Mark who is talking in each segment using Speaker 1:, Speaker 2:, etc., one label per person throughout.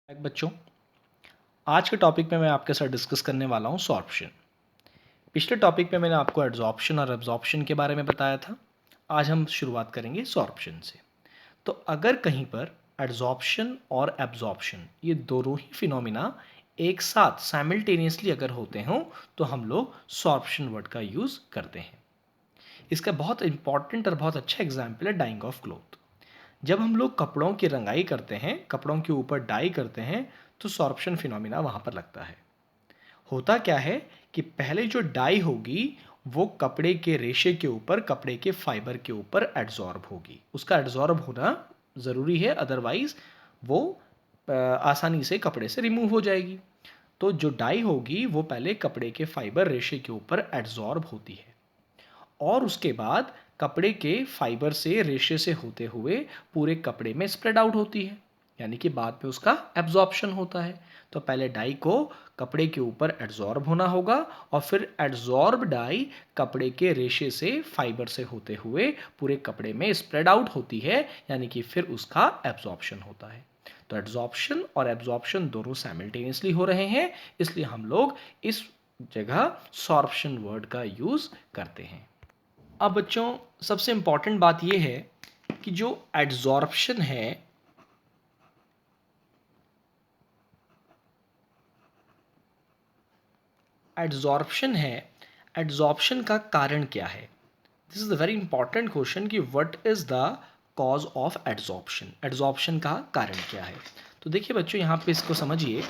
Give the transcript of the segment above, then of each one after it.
Speaker 1: बच्चों, आज के टॉपिक में मैं आपके साथ डिस्कस करने वाला हूँ सॉर्प्शन। पिछले टॉपिक में मैंने आपको एड्जॉर्प्शन और एब्जॉर्प्शन के बारे में बताया था। आज हम शुरुआत करेंगे सॉर्प्शन से। तो अगर कहीं पर एड्जॉर्प्शन और एब्जॉर्प्शन ये दोनों ही फिनोमिना एक साथ साइमल्टेनियसली अगर होते हों तो हम लोग सॉर्प्शन वर्ड का यूज़ करते हैं। इसका बहुत इंपॉर्टेंट और बहुत अच्छा एग्जाम्पल है डाइंग ऑफ क्लोथ। जब हम लोग कपड़ों की रंगाई करते हैं, कपड़ों के ऊपर डाई करते हैं, तो सॉर्प्शन फिनोमिना वहाँ पर लगता है। होता क्या है कि पहले जो डाई होगी वो कपड़े के रेशे के ऊपर, कपड़े के फाइबर के ऊपर एड्जॉर्ब होगी। उसका एड्जॉर्ब होना ज़रूरी है, अदरवाइज वो आसानी से कपड़े से रिमूव हो जाएगी। तो जो डाई होगी वो पहले कपड़े के फाइबर रेशे के ऊपर एड्जॉर्ब होती है और उसके बाद कपड़े के फाइबर से, रेशे से होते हुए पूरे कपड़े में स्प्रेड आउट होती है, यानी कि बाद में उसका एब्जॉर्प्शन होता है। तो पहले डाई को कपड़े के ऊपर एड्जॉर्ब होना होगा और फिर एड्जॉर्ब डाई कपड़े के रेशे से, फाइबर से होते हुए पूरे कपड़े में स्प्रेड आउट होती है, यानी कि फिर उसका एब्जॉर्प्शन होता है। तो एड्जॉर्प्शन और एब्जॉर्प्शन दोनों साइमल्टेनियसली हो रहे हैं, इसलिए हम लोग इस जगह सॉर्प्शन वर्ड का यूज़ करते हैं। अब बच्चों, सबसे इम्पॉर्टेंट बात यह है कि जो एड्जॉर्प्शन है, एड्जॉर्प्शन का कारण क्या है। This is the very important question कि what is the cause of adsorption. Adsorption का कारण क्या है। तो देखिए बच्चों, यहाँ पे इसको समझिए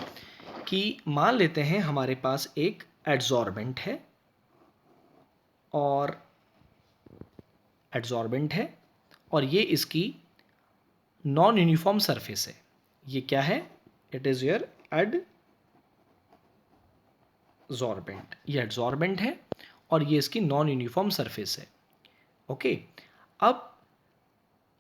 Speaker 1: कि मान लेते हैं हमारे पास एक एड्जॉर्बेंट है और ये इसकी नॉन यूनिफॉर्म सरफेस है। ये क्या है? It is your adsorbent. ये एडजॉर्बेंट है और ये इसकी नॉन यूनिफॉर्म सरफेस है। ओके, अब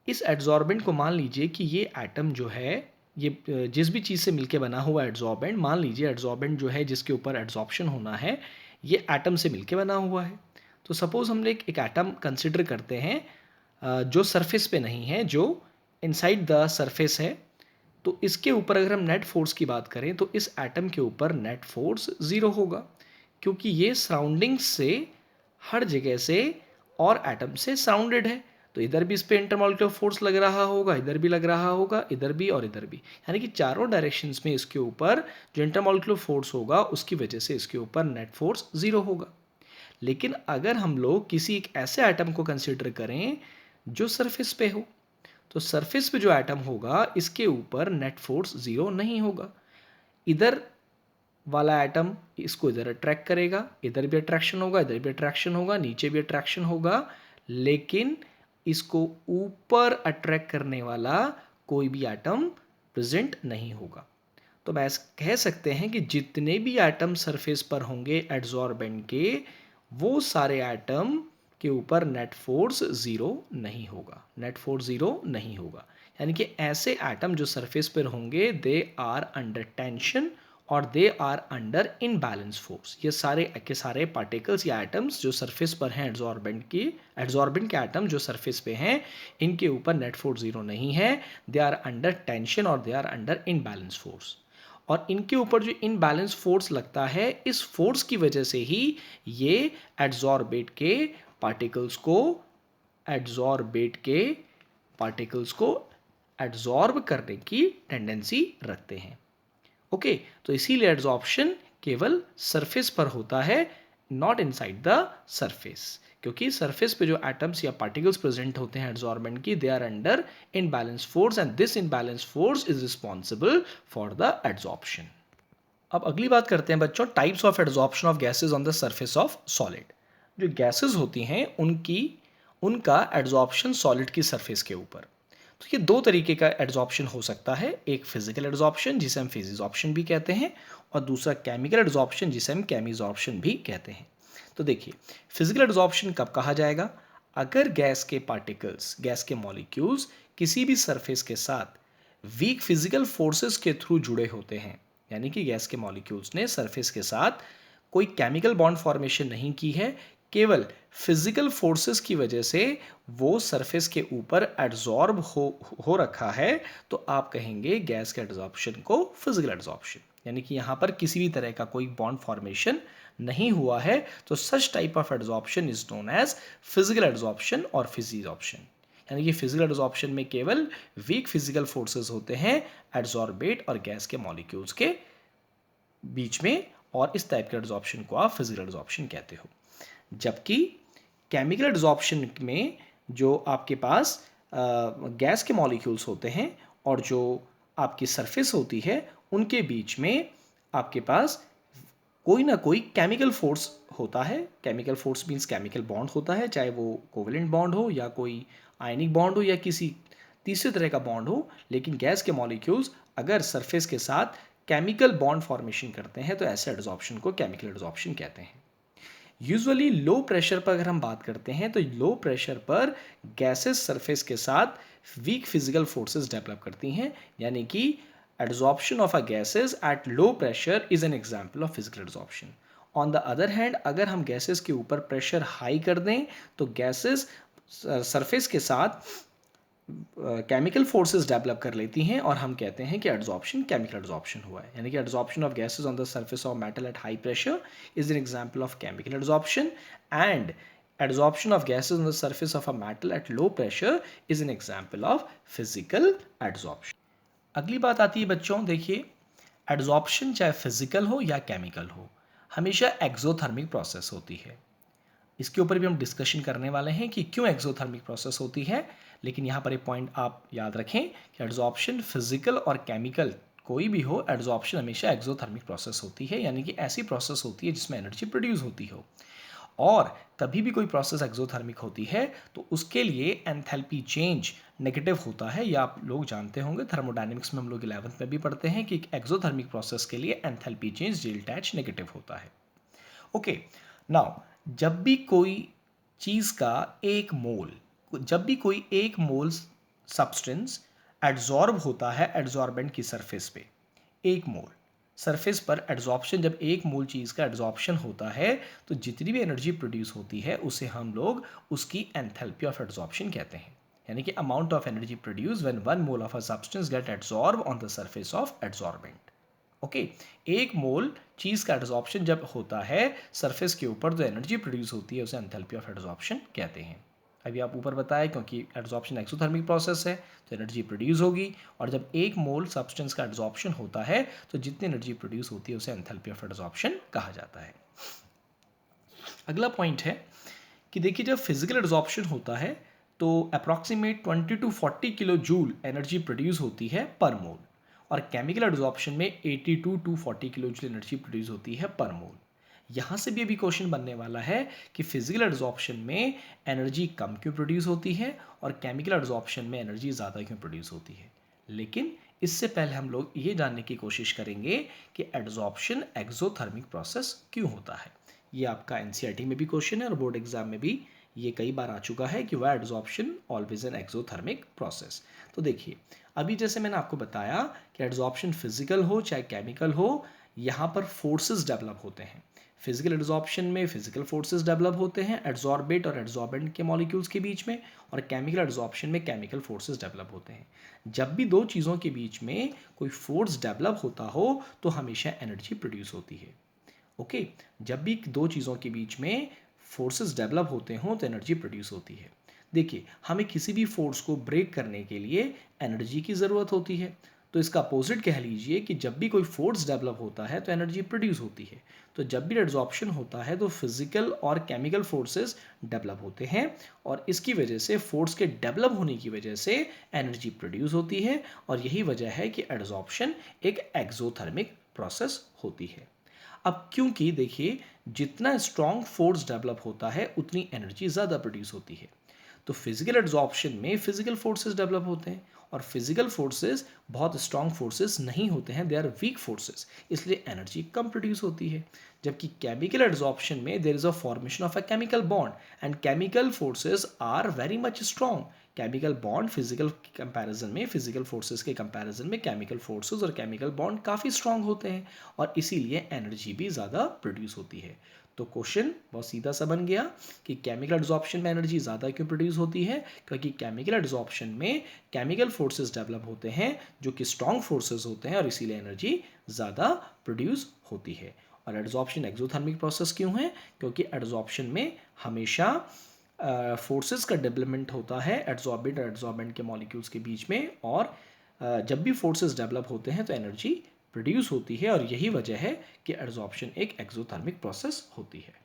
Speaker 1: इस एडजॉर्बेंट को मान लीजिए कि ये एटम जो है, ये जिस भी चीज़ से मिलके बना हुआ एडजॉर्बेंट, मान लीजिए एडजॉर्बेंट जो है जिसके ऊपर एड्जॉर्प्शन होना है, ये एटम से मिलके बना हुआ है। तो सपोज़ हम एक एटम कंसिडर करते हैं जो सरफेस पे नहीं है, जो इनसाइड द सरफेस है। तो इसके ऊपर अगर हम नेट फोर्स की बात करें तो इस एटम के ऊपर नेट फोर्स 0 होगा, क्योंकि ये सराउंडिंग्स से, हर जगह से और एटम से सराउंडेड है। तो इधर भी इस पे इंटरमॉलिक्यूलर फोर्स लग रहा होगा, इधर भी लग रहा होगा, इधर भी और इधर भी, यानी कि चारों डायरेक्शंस में इसके ऊपर जो इंटरमॉलिक्यूलर फोर्स होगा उसकी वजह से इसके ऊपर नेट फोर्स 0 होगा। लेकिन अगर हम लोग किसी एक ऐसे एटम को कंसिडर करें जो सरफेस पे हो, तो सरफेस पे जो एटम होगा इसके ऊपर नेट फोर्स 0 नहीं होगा। इधर वाला एटम इसको इधर अट्रैक्ट करेगा, इधर भी अट्रैक्शन होगा, इधर भी अट्रैक्शन होगा, नीचे भी अट्रैक्शन होगा, लेकिन इसको ऊपर अट्रैक्ट करने वाला कोई भी एटम प्रेजेंट नहीं होगा। तो मैं कह सकते हैं कि जितने भी एटम सरफेस पर होंगे एड्जॉर्बेंट के, वो सारे एटम के ऊपर नेट फोर्स 0 नहीं होगा, नेट फोर्स 0 नहीं होगा। यानी कि ऐसे एटम जो सरफेस पर होंगे, दे आर अंडर टेंशन और they are under imbalance force. ये सारे के सारे पार्टिकल्स या एटम्स जो सरफेस पर हैं एड्जॉर्बेंट के एटम जो सरफेस पे हैं, इनके ऊपर नेट फोर्स 0 नहीं है, दे आर अंडर टेंशन और they are under imbalance force. और इनके ऊपर जो इनबैलेंस फोर्स लगता है, इस फोर्स की वजह से ही ये एड्जॉर्बेट के पार्टिकल्स को एड्जॉर्ब करने की टेंडेंसी रखते हैं। ओके, तो इसीलिए एड्जॉर्प्शन केवल सरफेस पर होता है, नॉट इनसाइड द सरफेस, क्योंकि सरफेस पे जो एटम्स या पार्टिकल्स प्रेजेंट होते हैं एड्जॉर्बेंट की, they are under imbalance force and this imbalance force is responsible for the adsorption. अब अगली बात करते हैं बच्चों, types of adsorption of gases on the surface of solid. जो गैसेज होती हैं उनका एड्जॉर्प्शन सॉलिड की सरफेस के ऊपर। तो ये दो तरीके का एड्जॉर्प्शन हो सकता है, एक फिजिकल एड्जॉर्प्शन जिसे हम फिजिजॉर्प्शन भी कहते हैं, और दूसरा केमिकल एड्जॉर्प्शन जिसे हम केमिजॉर्प्शन भी कहते हैं। तो देखिए, फिजिकल एड्जॉर्प्शन कब कहा जाएगा? अगर गैस के पार्टिकल्स, गैस के मॉलिक्यूल्स किसी भी सरफेस के साथ वीक फिजिकल फोर्सेस के थ्रू जुड़े होते हैं, यानी कि गैस के मॉलिक्यूल्स ने सरफेस के साथ कोई केमिकल बॉन्ड फॉर्मेशन नहीं की है, केवल फिजिकल फोर्सेस की वजह से वो सरफेस के ऊपर एड्जॉर्ब हो रखा है, तो आप कहेंगे गैस के एड्जॉर्प्शन को फिजिकल एड्जॉर्प्शन, यानी कि यहाँ पर किसी भी तरह का कोई बॉन्ड फॉर्मेशन नहीं हुआ है, तो such type of adsorption is known as physical adsorption और फिजिजॉर्प्शन। यानी कि फिजिकल एड्जॉर्प्शन में केवल वीक फिजिकल फोर्सेस होते हैं एड्जॉर्बेट और गैस के मॉलिक्यूल्स के बीच में, और इस टाइप के एड्जॉर्प्शन को आप फिजिकल एड्जॉर्प्शन कहते हो। जबकि केमिकल एड्जॉर्प्शन में जो आपके पास गैस के मॉलिक्यूल्स होते हैं और जो आपकी सरफेस होती है, उनके बीच में आपके पास कोई ना कोई केमिकल फोर्स होता है। Chemical force means chemical bond होता है, चाहे वो कोवेलेंट बॉन्ड हो या कोई आयनिक बॉन्ड हो या किसी तीसरे तरह का बॉन्ड हो। लेकिन गैस के मॉलिक्यूल्स अगर सरफेस के साथ केमिकल बॉन्ड फॉर्मेशन करते हैं तो ऐसे एड्जॉर्प्शन को केमिकल एड्जॉर्प्शन कहते हैं। यूजुअली लो प्रेशर पर अगर हम बात करते हैं तो लो प्रेशर पर गैसेस सरफेस के साथ वीक फिजिकल फोर्सेस डेवलप करती हैं, यानी कि adsorption of a gases at low pressure is an example of physical adsorption. On the other hand अगर हम गैसेस के ऊपर प्रेशर हाई कर दें तो गैसेस सरफेस के साथ केमिकल फोर्सेस डेवलप कर लेती हैं और हम कहते हैं कि एड्जॉर्प्शन केमिकल एड्जॉर्प्शन हुआ है। यानी कि adsorption of gases on the surface of metal at high pressure is an example of chemical adsorption, and adsorption of gases on the surface of a metal at low pressure is an example of physical adsorption. अगली बात आती है बच्चों, देखिए adsorption चाहे physical हो या chemical हो, हमेशा एक्सोथर्मिक प्रोसेस होती है। इसके ऊपर भी हम डिस्कशन करने वाले हैं कि क्यों एक्सोथर्मिक प्रोसेस होती है। लेकिन यहाँ पर एक पॉइंट आप याद रखें कि एड्जॉर्प्शन फिजिकल और केमिकल कोई भी हो, एड्जॉर्प्शन हमेशा एक्सोथर्मिक प्रोसेस होती है, यानी कि ऐसी प्रोसेस होती है जिसमें एनर्जी प्रोड्यूस होती हो। और कभी भी कोई प्रोसेस एक्सोथर्मिक होती है तो उसके लिए एंथैल्पी चेंज नेगेटिव होता है। या आप लोग जानते होंगे थर्मोडायनेमिक्स में हम लोग 11th में भी पढ़ते हैं कि एक्सोथर्मिक प्रोसेस के लिए enthalpy change delta H negative होता है। ओके, नाउ जब भी कोई चीज़ का एक मोल, जब भी कोई एक मोल सब्सटेंस एड्जॉर्ब होता है एड्जॉर्बेंट की सरफेस पे, एक मोल सरफेस पर एड्जॉर्प्शन, जब एक मोल चीज़ का एड्जॉर्प्शन होता है तो जितनी भी एनर्जी प्रोड्यूस होती है उसे हम लोग उसकी एंथैल्पी ऑफ एड्जॉर्प्शन कहते हैं। यानी कि amount of energy produce when one mole of a substance get adsorb on the surface of adsorbent. Okay, एक मोल चीज़ का एड्जॉर्प्शन जब होता है सरफेस के ऊपर, जो एनर्जी प्रोड्यूस होती है उसे एंथैल्पी ऑफ एड्जॉर्प्शन कहते हैं। अभी आप ऊपर बताया क्योंकि एड्जॉर्प्शन एक्सोथर्मिक प्रोसेस है तो एनर्जी प्रोड्यूस होगी, और जब एक मोल सब्सटेंस का एड्जॉर्प्शन होता है तो जितनी एनर्जी प्रोड्यूस होती है उसे एंथैल्पी ऑफ एड्जॉर्प्शन कहा जाता है। अगला पॉइंट है कि देखिए जब फिजिकल एड्जॉर्प्शन होता है तो approximate 20 to 40 kilo joule energy produce होती है पर मोल, और केमिकल एड्जॉर्प्शन में 82 to 40 kilo joule energy produce होती है पर मोल। यहाँ से भी अभी क्वेश्चन बनने वाला है कि फिजिकल एड्जॉर्प्शन में एनर्जी कम क्यों प्रोड्यूस होती है और केमिकल एड्जॉर्प्शन में एनर्जी ज़्यादा क्यों प्रोड्यूस होती है। लेकिन इससे पहले हम लोग ये जानने की कोशिश करेंगे कि एड्जॉर्प्शन एक्सोथर्मिक प्रोसेस क्यों होता है। ये आपका एनसीईआरटी में भी क्वेश्चन है और बोर्ड एग्जाम में भी ये कई बार आ चुका है कि वह adsorption always an exothermic process. तो देखिए अभी जैसे मैंने आपको बताया कि एड्जॉर्प्शन फिजिकल हो चाहे केमिकल हो, यहाँ पर फोर्सेस डेवलप होते हैं। फिजिकल एड्जॉर्प्शन में फिजिकल फोर्सेस डेवलप होते हैं एड्जॉर्बेट और एड्जॉर्बेंट के मॉलिक्यूल्स के बीच में, और केमिकल एड्जॉर्प्शन में केमिकल फोर्सेस डेवलप होते हैं। जब भी दो चीज़ों के बीच में कोई फोर्स डेवलप होता हो तो हमेशा एनर्जी प्रोड्यूस होती है। ओके, जब भी दो चीज़ों के बीच में फोर्सेस डेवलप होते हों तो एनर्जी प्रोड्यूस होती है। देखिए हमें किसी भी फोर्स को ब्रेक करने के लिए एनर्जी की ज़रूरत होती है, तो इसका अपोजिट कह लीजिए कि जब भी कोई फोर्स डेवलप होता है तो एनर्जी प्रोड्यूस होती है। तो जब भी एड्जॉर्प्शन होता है तो फिजिकल और केमिकल फोर्सेस डेवलप होते हैं, और इसकी वजह से फोर्स के डेवलप होने की वजह से एनर्जी प्रोड्यूस होती है, और यही वजह है कि एड्जॉर्प्शन एक एक्सोथर्मिक प्रोसेस होती है। अब क्योंकि देखिए जितना स्ट्रॉन्ग फोर्स डेवलप होता है उतनी एनर्जी ज़्यादा प्रोड्यूस होती है, तो फिजिकल एड्जॉर्प्शन में फिजिकल फोर्सेस डेवलप होते हैं, और फिजिकल फोर्सेस बहुत स्ट्रॉन्ग फोर्सेस नहीं होते हैं, दे आर वीक फोर्सेस, इसलिए एनर्जी कम प्रोड्यूस होती है। जबकि केमिकल एड्जॉर्प्शन में there is a formation of a chemical bond and chemical forces are very much strong. Chemical bond physical comparison में, फिजिकल फोर्सेस के कंपैरिजन में केमिकल फोर्सेस और केमिकल बॉन्ड काफ़ी स्ट्रॉन्ग होते हैं, और इसीलिए एनर्जी भी ज़्यादा प्रोड्यूस होती है। तो क्वेश्चन बहुत सीधा सा बन गया कि केमिकल एड्जॉर्प्शन में एनर्जी ज़्यादा क्यों प्रोड्यूस होती है, क्योंकि केमिकल एड्जॉर्प्शन में केमिकल फोर्सेस डेवलप होते हैं जो कि स्ट्रॉन्ग फोर्सेस होते हैं और इसीलिए एनर्जी ज़्यादा प्रोड्यूस होती है। और एड्जॉर्प्शन एक्सोथर्मिक प्रोसेस क्यों है, क्योंकि एड्जॉर्प्शन में हमेशा फोर्सेस का डेवलपमेंट होता है एड्जॉर्बेंट और एड्जॉर्बेंट के मॉलिक्यूल्स के बीच में, और जब भी फोर्सेस डेवलप होते हैं तो एनर्जी प्रोड्यूस होती है, और यही वजह है कि एड्जॉर्प्शन एक एक्सोथर्मिक प्रोसेस होती है।